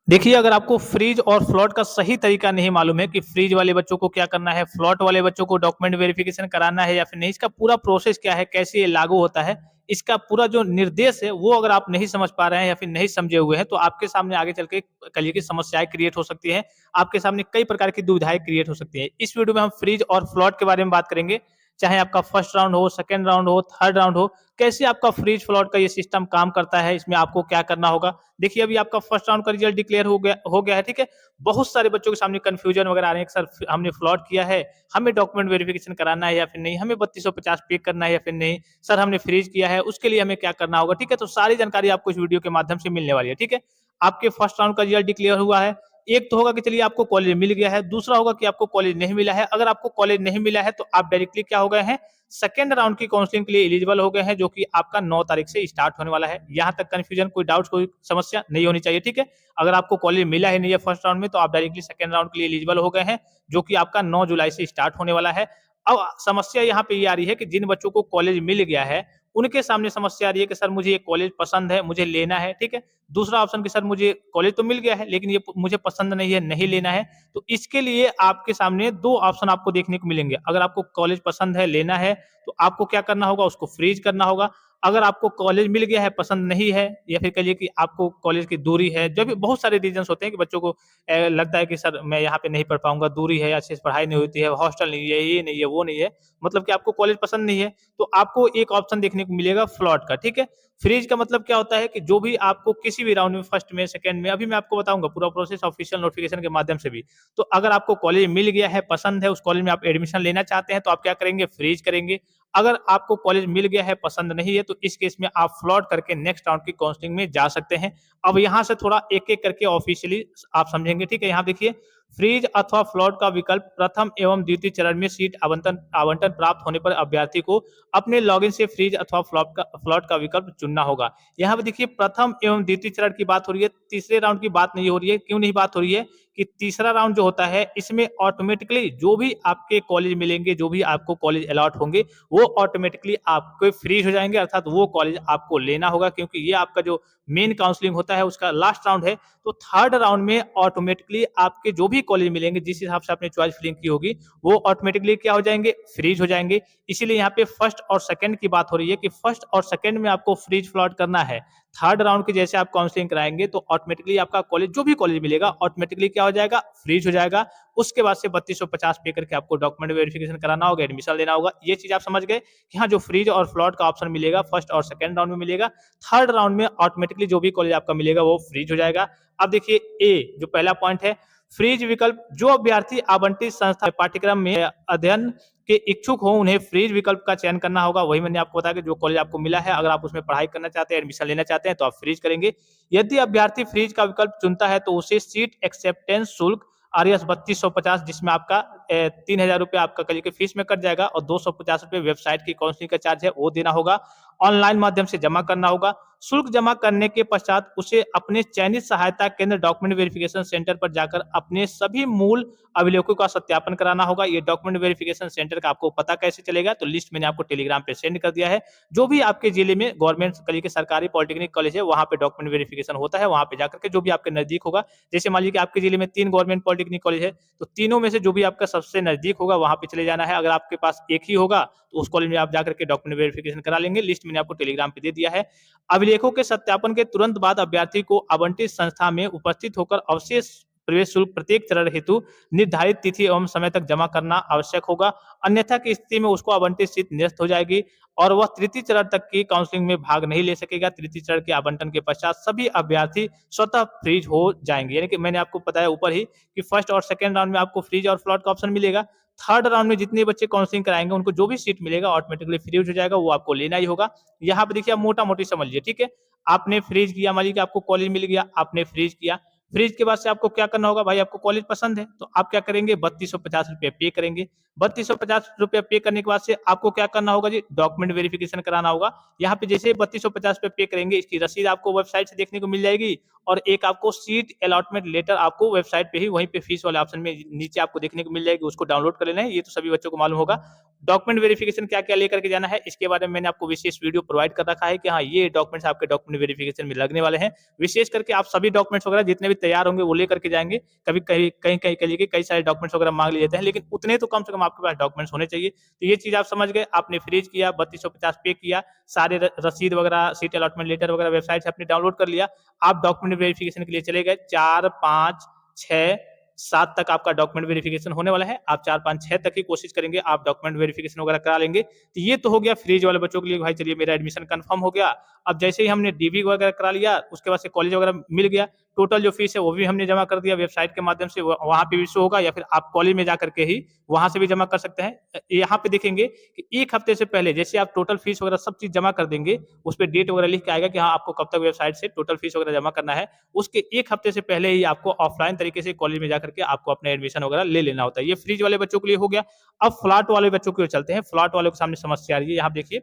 देखिए, अगर आपको फ्रीज और फ्लॉट का सही तरीका नहीं मालूम है कि फ्रीज वाले बच्चों को क्या करना है, फ्लॉट वाले बच्चों को डॉक्यूमेंट वेरिफिकेशन कराना है या फिर नहीं, इसका पूरा प्रोसेस क्या है, कैसे ये लागू होता है, इसका पूरा जो निर्देश है, वो अगर आप नहीं समझ पा रहे हैं या फिर नहीं समझे हुए हैं, तो आपके सामने आगे चल के कहिए कि समस्याएँ क्रिएट हो सकती हैं। आपके सामने कई प्रकार की दुविधाएँ क्रिएट हो सकती हैं। इस वीडियो में हम फ्रीज और फ्लॉट के बारे में बात करेंगे, चाहे आपका फर्स्ट राउंड हो, सेकंड राउंड हो, थर्ड राउंड हो, कैसे आपका फ्रीज फ्लॉट का ये सिस्टम काम करता है, इसमें आपको क्या करना होगा। देखिए अभी आपका फर्स्ट राउंड का रिजल्ट डिक्लेयर हो गया है, ठीक है। बहुत सारे बच्चों के सामने कंफ्यूजन वगैरह आ रहे हैं कि सर हमने फ्लॉट किया है, हमें डॉक्यूमेंट वेरिफिकेशन कराना है या फिर नहीं, हमें 3250 पे करना है या फिर नहीं, सर हमने फ्रीज किया है उसके लिए हमें क्या करना होगा, ठीक है। तो सारी जानकारी आपको इस वीडियो के माध्यम से मिलने वाली है, ठीक है। आपके फर्स्ट राउंड का रिजल्ट डिक्लेयर हुआ है। एक तो होगा कि चलिए आपको कॉलेज मिल गया है, दूसरा होगा कि आपको कॉलेज नहीं मिला है। अगर आपको कॉलेज नहीं मिला है तो आप डायरेक्टली क्या हो गए हैं, सेकंड राउंड की काउंसलिंग के लिए एलिजिबल हो गए हैं, जो कि आपका 9 तारीख से स्टार्ट होने वाला है। यहाँ तक कंफ्यूजन, कोई डाउट, कोई समस्या नहीं होनी चाहिए, ठीक है। अगर आपको कॉलेज मिला ही नहीं है फर्स्ट राउंड में, तो आप डायरेक्टली सेकंड राउंड के लिए एलिजिबल हो गए हैं, जो कि आपका 9 जुलाई से स्टार्ट होने वाला है। अब समस्या यहाँ पे ये आ रही है कि जिन बच्चों को कॉलेज मिल गया है, उनके सामने समस्या आ रही है कि सर मुझे ये कॉलेज पसंद है, मुझे लेना है, ठीक है। दूसरा ऑप्शन कि सर मुझे कॉलेज तो मिल गया है, लेकिन ये मुझे पसंद नहीं है, नहीं लेना है। तो इसके लिए आपके सामने 2 ऑप्शन आपको देखने को मिलेंगे। अगर आपको कॉलेज पसंद है, लेना है, तो आपको क्या करना होगा, उसको फ्रीज करना होगा। अगर आपको कॉलेज मिल गया है, पसंद नहीं है, या फिर कहिए कि आपको कॉलेज की दूरी है, जो भी बहुत सारे रीज़न्स होते हैं कि बच्चों को लगता है कि सर मैं यहाँ पे नहीं पढ़ पाऊँगा, दूरी है, अच्छे से पढ़ाई नहीं होती है, हॉस्टल नहीं है, ये नहीं है, वो नहीं है, मतलब कि आपको कॉलेज पसंद नहीं है, तो आपको एक ऑप्शन देखने को मिलेगा फ्लॉट का, ठीक है। फ्रीज का मतलब क्या होता है कि जो भी आपको किसी भी राउंड में, फर्स्ट में, सेकंड में, अभी मैं आपको बताऊँगा पूरा प्रोसेस ऑफिशियल नोटिफिकेशन के माध्यम से भी। तो अगर आपको कॉलेज मिल गया है, पसंद है, उस कॉलेज में आप एडमिशन लेना चाहते हैं, तो आप क्या करेंगे, फ्रीज करेंगे। अगर आपको कॉलेज मिल गया है, पसंद नहीं है, तो इस केस में आप फ्लॉट करके नेक्स्ट राउंड की काउंसलिंग में जा सकते हैं। अब यहाँ से थोड़ा एक-एक करके ऑफिशियली आप समझेंगे, ठीक है। यहाँ देखिए, फ्रीज अथवा फ्लॉट का विकल्प प्रथम एवं द्वितीय चरण में सीट आवंटन आवंटन प्राप्त होने पर अभ्यर्थी को अपने लॉगिन से फ्रीज अथवा फ्लॉट का विकल्प चुनना होगा। यहाँ पे देखिए प्रथम एवं द्वितीय चरण की बात हो रही है, तीसरे राउंड की बात नहीं हो रही है। क्यों नहीं बात हो रही है कि तीसरा राउंड जो होता है, इसमें ऑटोमेटिकली जो भी आपके कॉलेज मिलेंगे, जो भी आपको कॉलेज अलॉट होंगे, वो ऑटोमेटिकली आपके फ्रीज हो जाएंगे, अर्थात वो कॉलेज आपको लेना होगा, क्योंकि ये आपका जो मेन काउंसलिंग होता है उसका लास्ट राउंड है। तो थर्ड राउंड में ऑटोमेटिकली आपके जो भी कॉलेज मिलेंगे, जिस हिसाब से आपने चॉइस फिलिंग की होगी, वो ऑटोमेटिकली क्या हो जाएंगे, फ्रीज हो जाएंगे। इसीलिए यहाँ पे फर्स्ट और सेकंड की बात हो रही है कि फर्स्ट और सेकंड में आपको फ्रीज फ्लॉट करना है। थर्ड राउंड की जैसे आप काउंसलिंग कराएंगे, तो ऑटोमेटिकली आपका कॉलेज, जो भी कॉलेज मिलेगा, ऑटोमेटिकली क्या हो जाएगा, फ्रीज हो जाएगा। उसके बाद से 3250 पे करके आपको डॉक्यूमेंट वेरिफिकेशन कराना होगा, एडमिशन लेना होगा। ये चीज आप समझ गए कि हाँ, जो फ्रीज और फ्लॉट का ऑप्शन मिलेगा फर्स्ट और सेकंड राउंड में मिलेगा। थर्ड राउंड में ऑटोमेटिकली जो भी कॉलेज आपका मिलेगा वो फ्रीज हो जाएगा। अब देखिए ए जो पहला पॉइंट है, फ्रीज विकल्प, जो अभ्यर्थी आवंटित संस्था पाठ्यक्रम में अध्ययन के इच्छुक हो, उन्हें फ्रीज विकल्प का चयन करना होगा। वही मैंने आपको बताया कि जो कॉलेज आपको मिला है, अगर आप उसमें पढ़ाई करना चाहते हैं, एडमिशन लेना चाहते हैं, तो आप फ्रीज करेंगे। यदि अभ्यर्थी फ्रीज का विकल्प चुनता है, तो उसे सीट एक्सेप्टेंस शुल्क आरएस 3250, जिसमें आपका 3000 रुपये आपका करिए कि फीस में कट जाएगा, और 250 रुपये वेबसाइट की काउंसलिंग का चार्ज है, वो देना होगा। ऑनलाइन माध्यम से जमा करना होगा। शुल्क जमा करने के पश्चात उसे अपने चयनित सहायता केंद्र डॉक्यूमेंट वेरिफिकेशन सेंटर पर जाकर अपने सभी मूल अभिलेखों का सत्यापन कराना होगा। ये डॉक्यूमेंट वेरिफिकेशन सेंटर का आपको पता कैसे चलेगा, तो लिस्ट मैंने आपको टेलीग्राम पे सेंड कर दिया है। जो भी आपके जिले में गवर्नमेंट करिए कि सरकारी पॉलिटेक्निक कॉलेज है, वहाँ पे डॉक्यूमेंट वेरिफिकेशन होता है, वहाँ पे जाकर के जो भी आपके नजदीक होगा, जैसे मान लीजिए कि आपके जिले में 3 गवर्नमेंट पॉलिटेक्निक कॉलेज है, तो तीनों में से जो भी आपका सबसे नजदीक होगा, वहाँ पे चले जाना है। अगर आपके पास एक ही होगा, तो उस कॉलेज में आप जाकर के डॉक्यूमेंट वेरिफिकेशन करा लेंगे। लिस्ट मैंने आपको टेलीग्राम पे दे दिया है। अभिलेखों के सत्यापन के तुरंत बाद अभ्यर्थी को आवंटित संस्था में उपस्थित होकर अवशेष प्रवेश शुल्क प्रत्येक चरण हेतु निर्धारित तिथि एवं समय तक जमा करना आवश्यक होगा। अन्यथा की स्थिति में उसको आवंटित सीट निरस्त हो जाएगी और वह तृतीय चरण तक की काउंसलिंग में भाग नहीं ले सकेगा। तृतीय चरण के आवंटन के पश्चात सभी अभ्यर्थी स्वतः फ्रीज हो जाएंगे। यानी कि मैंने आपको बताया ऊपर ही कि फर्स्ट और सेकंड राउंड में आपको फ्रीज और फ्लॉट का ऑप्शन मिलेगा। थर्ड राउंड में जितने बच्चे काउंसलिंग कराएंगे, उनको जो भी सीट मिलेगा ऑटोमेटिकली फ्रीज हो जाएगा, वो आपको लेना ही होगा। यहाँ पे देखिए आप मोटा मोटी समझ लीजिए, ठीक है। आपने फ्रीज किया, मान लीजिए कि आपको कॉलेज मिल गया, आपने फ्रीज किया। फ्रीज के बाद से आपको क्या करना होगा, भाई आपको कॉलेज पसंद है, तो आप क्या करेंगे, 3250 रुपये पे करेंगे। 3250 रुपये पे करने के बाद से आपको क्या करना होगा जी, डॉक्यूमेंट वेरिफिकेशन कराना होगा। यहाँ पे जैसे 3250 रुपये पे करेंगे, इसकी रसीद आपको वेबसाइट से देखने को मिल जाएगी, और एक आपको सीट अलॉटमेंट लेटर आपको वेबसाइट पे ही वहीं पे फीस वाले ऑप्शन में नीचे आपको देखने को मिल जाएगी, उसको डाउनलोड कर लेना है। ये तो सभी बच्चों को मालूम होगा। डॉक्यूमेंट वेरिफिकेशन क्या क्या लेकर के जाना है, इसके बारे में मैंने आपको विशेष वीडियो प्रोवाइड कर रखा है कि हाँ, ये डॉक्यूमेंट्स आपके डॉक्यूमेंट वेरिफिकेशन में लगने वाले हैं। विशेष करके आप सभी डॉक्यूमेंट्स वगैरह जितने भी तैयार होंगे वो लेकर के जाएंगे। कभी कहीं कहीं कहीं के लिए कई सारे डॉक्यूमेंट्स वगैरह मांग लिए जाते हैं, लेकिन उतने तो कम से कम आपके पास डॉक्यूमेंट्स होने चाहिए। तो ये चीज आप समझ गए, आपने फ्रीज किया, 3250 पे किया, सारे रसीद वगैरह, सीट अलॉटमेंट लेटर वगैरह वेबसाइट से आपने डाउनलोड कर लिया। आप डॉक्यूमेंट वेरिफिकेशन के लिए चले गए, 4 5 6 7 तक आपका डॉक्यूमेंट वेरिफिकेशन होने वाला है। आप 4 5 6 तक की कोशिश करेंगे, आप डॉक्यूमेंट वेरिफिकेशन वगैरह करा लेंगे। तो ये तो हो गया फ्रीज वाले बच्चों के लिए, भाई चलिए मेरा एडमिशन कंफर्म हो गया। अब जैसे ही हमने डीबी वगैरह करा लिया, उसके बाद से कॉलेज वगैरह मिल गया, टोटल जो फीस है वो भी हमने जमा कर दिया वेबसाइट के माध्यम से, वहां पे भी शो होगा, या फिर आप कॉलेज में जाकर के ही वहां से भी जमा कर सकते हैं। यहाँ पे देखेंगे कि एक हफ्ते से पहले जैसे आप टोटल फीस वगैरह सब चीज जमा कर देंगे, उस पर डेट वगैरह लिख के आएगा कि हाँ आपको कब तक वेबसाइट से टोटल फीस वगैरह जमा करना है। उसके एक हफ्ते से पहले ही आपको ऑफलाइन तरीके से कॉलेज में जाकर के आपको अपना एडमिशन वगैरह ले लेना होता है। ये फ्रीज वाले बच्चों के लिए हो गया। अब फ्लॉट वाले बच्चों की ओर चलते हैं। फ्लॉट वालों के सामने समस्या आ रही है, यहाँ देखिए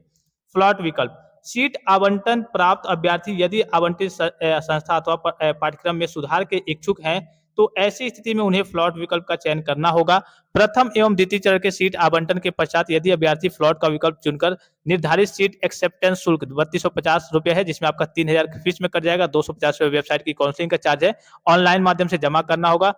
फ्लॉट विकल्प। सीट आवंटन प्राप्त अभ्यर्थी यदि आवंटित संस्था अथवा पाठ्यक्रम में सुधार के इच्छुक हैं, तो ऐसी स्थिति में उन्हें फ्लॉट विकल्प का चयन करना होगा। प्रथम एवं द्वितीय चरण के सीट आवंटन के पश्चात यदि अभ्यर्थी फ्लॉट का विकल्प चुनकर निर्धारित सीट एक्सेप्टेंस शुल्क 3250 है, जिसमें आपका 3000 फीस में कट जाएगा, 250 वेबसाइट की काउंसलिंग का चार्ज है, ऑनलाइन माध्यम से जमा करना होगा,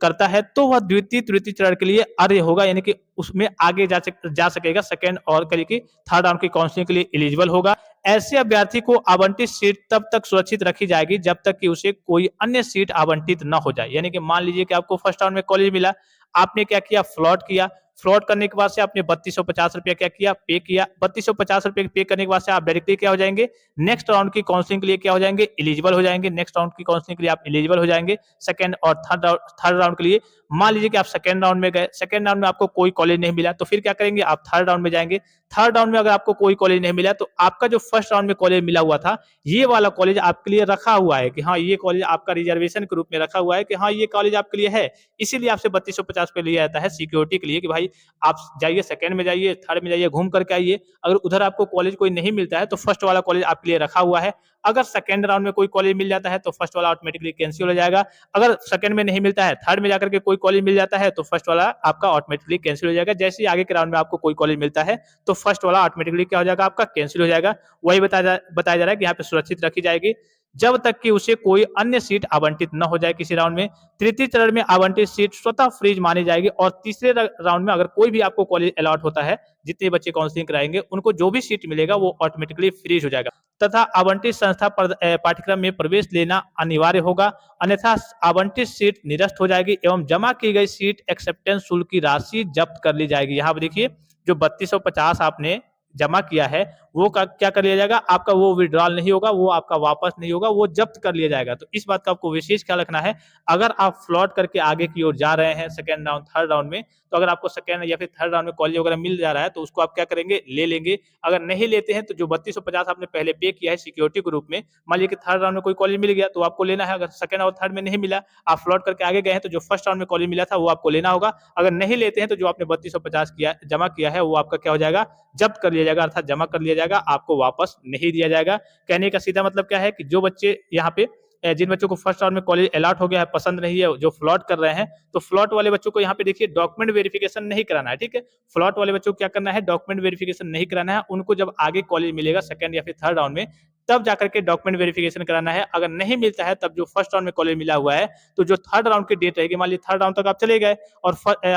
करता है तो वह द्वितीय तृतीय चरण के लिए अर्य होगा, यानी कि उसमें आगे जा सकेगा, सेकंड और करिए कि थर्ड राउंड की काउंसलिंग के लिए एलिजिबल होगा। ऐसे अभ्यर्थी को आवंटित सीट तब तक सुरक्षित रखी जाएगी जब तक कि उसे कोई अन्य सीट आवंटित न हो जाए। यानी कि मान लीजिए कि आपको फर्स्ट राउंड में कॉलेज मिला, आपने क्या किया, फ्लॉट किया। फ्लॉट करने के बाद से आपने 3250 रुपया क्या किया, पे किया। 3250 रुपये पे करने के बाद से आप डायरेक्टली क्या हो जाएंगे, नेक्स्ट राउंड की काउंसलिंग के लिए क्या हो जाएंगे, एलिजिबल हो जाएंगे। नेक्स्ट राउंड की काउंसलिंग के लिए आप एलिजिबल हो जाएंगे, सेकंड और थर्ड राउंड के लिए। मान लीजिए कि आप सेकंड राउंड में गए, सेकंड राउंड में आपको कोई कॉलेज नहीं मिला, तो फिर क्या करेंगे, आप थर्ड राउंड में जाएंगे। थर्ड राउंड में अगर आपको कोई कॉलेज नहीं मिला, तो आपका जो फर्स्ट राउंड में कॉलेज मिला हुआ था, ये वाला कॉलेज आपके लिए रखा हुआ है कि हाँ ये कॉलेज आपका रिजर्वेशन के रूप में रखा हुआ है कि हाँ ये कॉलेज आपके लिए है। इसीलिए आपसे 3250 पे लिया जाता है सिक्योरिटी के लिए कि भाई आप जाइए, सेकंड में जाइए, थर्ड में जाइए, घूम करके आइए। अगर उधर आपको कॉलेज कोई नहीं मिलता है तो फर्स्ट वाला कॉलेज आपके लिए रखा हुआ है। अगर सेकंड राउंड में कोई कॉलेज मिल जाता है तो फर्स्ट वाला ऑटोमेटिकली कैंसिल हो जाएगा। अगर सेकंड में नहीं मिलता है, थर्ड में जाकर के कोई कॉलेज मिल जाता है तो फर्स्ट वाला आपका ऑटोमेटिकली कैंसिल हो जाएगा। जैसे ही आगे के राउंड में आपको कोई कॉलेज मिलता है तो फर्स्ट वाला ऑटोमेटिकली क्या हो जाएगा, आपका कैंसिल हो जाएगा। वही बताया जा रहा है कि यहाँ पे सुरक्षित रखी जाएगी जब तक कि उसे कोई अन्य सीट आवंटित न हो जाए किसी राउंड में। तृतीय चरण में आवंटित सीट स्वतः फ्रीज मानी जाएगी, और तीसरे राउंड में अगर कोई भी आपको कॉलेज अलॉट होता है, जितने बच्चे काउंसलिंग कराएंगे उनको जो भी सीट मिलेगा वो ऑटोमेटिकली फ्रीज हो जाएगा, तथा आवंटित संस्था पाठ्यक्रम में प्रवेश लेना अनिवार्य होगा, अन्यथा आवंटित सीट निरस्त हो जाएगी एवं जमा की गई सीट एक्सेप्टेंस शुल्क की राशि जब्त कर ली जाएगी। यहाँ पर देखिए जो 3250 आपने जमा किया है वो क्या कर लिया जाएगा, आपका वो विड्रॉल नहीं होगा, वो आपका वापस नहीं होगा, वो जब्त कर लिया जाएगा। तो इस बात का आपको विशेष ख्याल रखना है। अगर आप फ्लॉट करके आगे की ओर जा रहे हैं सेकंड राउंड थर्ड राउंड में, तो अगर आपको सेकंड या फिर थर्ड राउंड में कॉलेज वगैरह मिल जा रहा है तो उसको आप क्या करेंगे, ले लेंगे। अगर नहीं लेते हैं तो जो 3250 आपने पहले पे किया है सिक्योरिटी के रूप में, मान लीजिए कि थर्ड राउंड में कोई कॉलेज मिल गया तो आपको लेना है। अगर सेकंड और थर्ड में नहीं मिला, आप फ्लॉट करके आगे गए हैं, तो जो फर्स्ट राउंड में कॉलेज मिला था वो आपको लेना होगा। अगर नहीं लेते हैं तो जो आपने 3250 जमा किया है वो आपका क्या हो जाएगा, जब्त कर लिया जाएगा, अर्थात जमा कर लिया जाएगा, आपको वापस नहीं दिया जाएगा। कहने का सीधा मतलब क्या है कि जो बच्चे यहाँ पे जिन बच्चों को फर्स्ट राउंड में कॉलेज अलॉट हो गया है, पसंद नहीं है, जो फ्लॉट कर रहे हैं, तो फ्लॉट वाले बच्चों को यहाँ पे देखिए डॉक्यूमेंट वेरिफिकेशन नहीं कराना है, ठीक है। फ्लॉट वाले बच्चों को क्या करना है, डॉक्यूमेंट वेरिफिकेशन नहीं कराना है। उनको जब आगे कॉलेज मिलेगा सेकंड या फिर थर्ड राउंड में, तब जाकर के डॉक्यूमेंट वेरिफिकेशन कराना है। अगर नहीं मिलता है तब जो फर्स्ट राउंड में कॉलेज मिला हुआ है, तो जो थर्ड राउंड की डेट रहेगी, मान लीजिए थर्ड राउंड तक आप चले गए और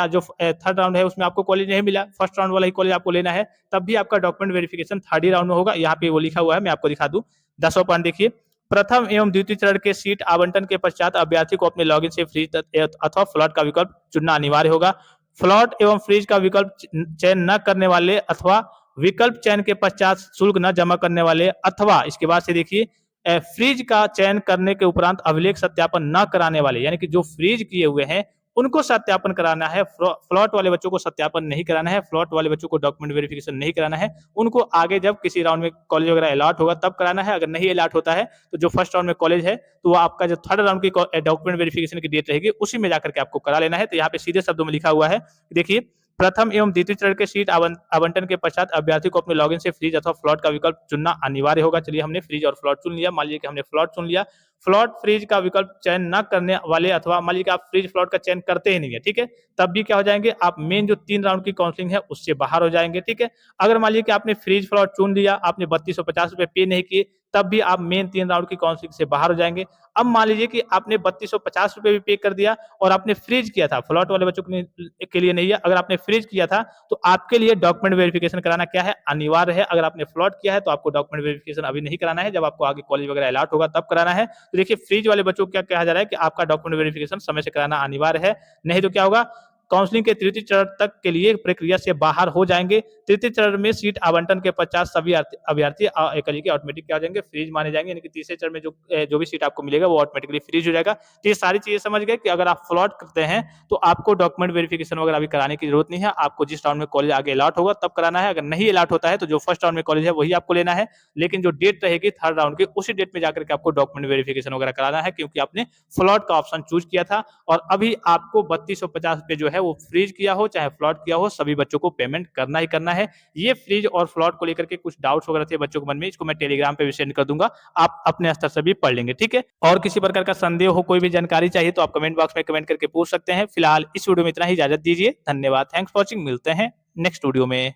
जो थर्ड राउंड है उसमें आपको कॉलेज नहीं मिला, फर्स्ट राउंड वाला ही कॉलेज आपको लेना है, तब भी आपका डॉक्यूमेंट वेरिफिकेशन थर्ड ही राउंड में होगा। यहाँ पे वो लिखा हुआ है, मैं आपको दिखा दूं 10वां पॉइंट देखिए। प्रथम एवं द्वितीय चरण के सीट आवंटन के पश्चात अभ्यर्थी को अपने लॉगिन से फ्रीज अथवा फ्लॉट का विकल्प चुनना अनिवार्य होगा। फ्लॉट एवं फ्रीज का विकल्प चयन न करने वाले अथवा विकल्प चयन के पश्चात शुल्क न जमा करने वाले, अथवा इसके बाद से देखिए फ्रीज का चयन करने के उपरांत अभिलेख सत्यापन न कराने वाले, यानी कि जो फ्रीज किए हुए हैं उनको सत्यापन कराना है। फ्लॉट वाले बच्चों को सत्यापन नहीं कराना है, फ्लॉट वाले बच्चों को डॉक्यूमेंट वेरिफिकेशन नहीं कराना है। उनको आगे जब किसी राउंड में कॉलेज वगैरह अलॉट होगा तब कराना है। अगर नहीं अलॉट होता है तो जो फर्स्ट राउंड में कॉलेज है, तो वो आपका जो थर्ड राउंड की डॉक्यूमेंट वेरिफिकेशन की डेट रहेगी उसी में जाकर के आपको करा लेना है। तो यहाँ पे सीधे शब्दों में लिखा हुआ है, देखिए प्रथम एवं द्वितीय चरण के सीट आवंटन के पश्चात अभ्यर्थी को अपने लॉगिन से फ्रीज अथवा फ्लॉट का विकल्प चुनना अनिवार्य होगा। चलिए हमने फ्रीज और फ्लॉट चुन लिया, मान लीजिए कि हमने फ्लॉट चुन लिया। फ्लॉट फ्रीज का विकल्प चयन न करने वाले अथवा मान लीजिए कि आप फ्रीज फ्लॉट का चयन करते ही नहीं है, ठीक है, तब भी क्या हो जाएंगे आप मेन जो 3 राउंड की काउंसलिंग है उससे बाहर हो जाएंगे, ठीक है। अगर मान लीजिए कि आपने फ्रीज फ्लॉट चुन लिया, आपने 3250 रुपए पे नहीं किए, तब भी आप मेन 3 राउंड की काउंसलिंग से बाहर हो जाएंगे। अब मान लीजिए कि आपने 3250 रुपए भी पे कर दिया और आपने फ्रीज किया था, फ्लॉट वाले बच्चों के लिए नहीं है, अगर आपने फ्रीज किया था तो आपके लिए डॉक्यूमेंट वेरिफिकेशन कराना क्या है, अनिवार्य है। अगर आपने फ्लॉट किया है तो आपको डॉक्यूमेंट वेरिफिकेशन अभी नहीं कराना है, जब आपको आगे कॉलेज वगैरह अलॉट होगा तब कराना है। तो देखिए फ्रीज वाले बच्चों को क्या कहा जा रहा है कि आपका डॉक्यूमेंट वेरिफिकेशन समय से कराना अनिवार्य है, नहीं तो क्या होगा, काउंसलिंग के तृतीय चरण तक के लिए प्रक्रिया से बाहर हो जाएंगे। तृतीय चरण में सीट आवंटन के पश्चात सभी अभ्यर्थी ऑटोमेटिक क्या हो जाएंगे, फ्रीज माने जाएंगे, यानी कि तीसरे चरण में जो भी सीट आपको मिलेगा वो ऑटोमेटिकली फ्रीज हो जाएगा। तो ये सारी चीजें समझ गए कि अगर आप फ्लॉट करते हैं तो आपको डॉक्यूमेंट वेरिफिकेशन वगैरह अभी कराने की जरूरत नहीं है, आपको जिस राउंड में कॉलेज आगे अलॉट होगा तब कराना है। अगर नहीं अलॉट होता है तो जो फर्स्ट राउंड में कॉलेज है वही आपको लेना है, लेकिन जो डेट रहेगी थर्ड राउंड की उसी डेट में जाकर के आपको डॉक्यूमेंट वेरिफिकेशन वगैरह कराना है, क्योंकि आपने फ्लॉट का ऑप्शन चूज किया था और अभी आपको 3250 जो है वो फ्रीज किया हो चाहे फ्लॉट किया हो, सभी बच्चों को पेमेंट करना ही करना है। ये फ्रीज और फ्लॉट को लेकर के कुछ डाउट्स वगैरह थे बच्चों के मन में, इसको मैं टेलीग्राम पे भी सेंड कर दूंगा, आप अपने स्तर से भी पढ़ लेंगे, ठीक है। और किसी प्रकार का संदेह हो, कोई भी जानकारी चाहिए तो आप कमेंट बॉक्स में कमेंट करके पूछ सकते हैं। फिलहाल इस वीडियो में इतना ही, इजाजत दीजिए, धन्यवाद, थैंक्स फॉर वॉचिंग, मिलते हैं नेक्स्ट वीडियो में।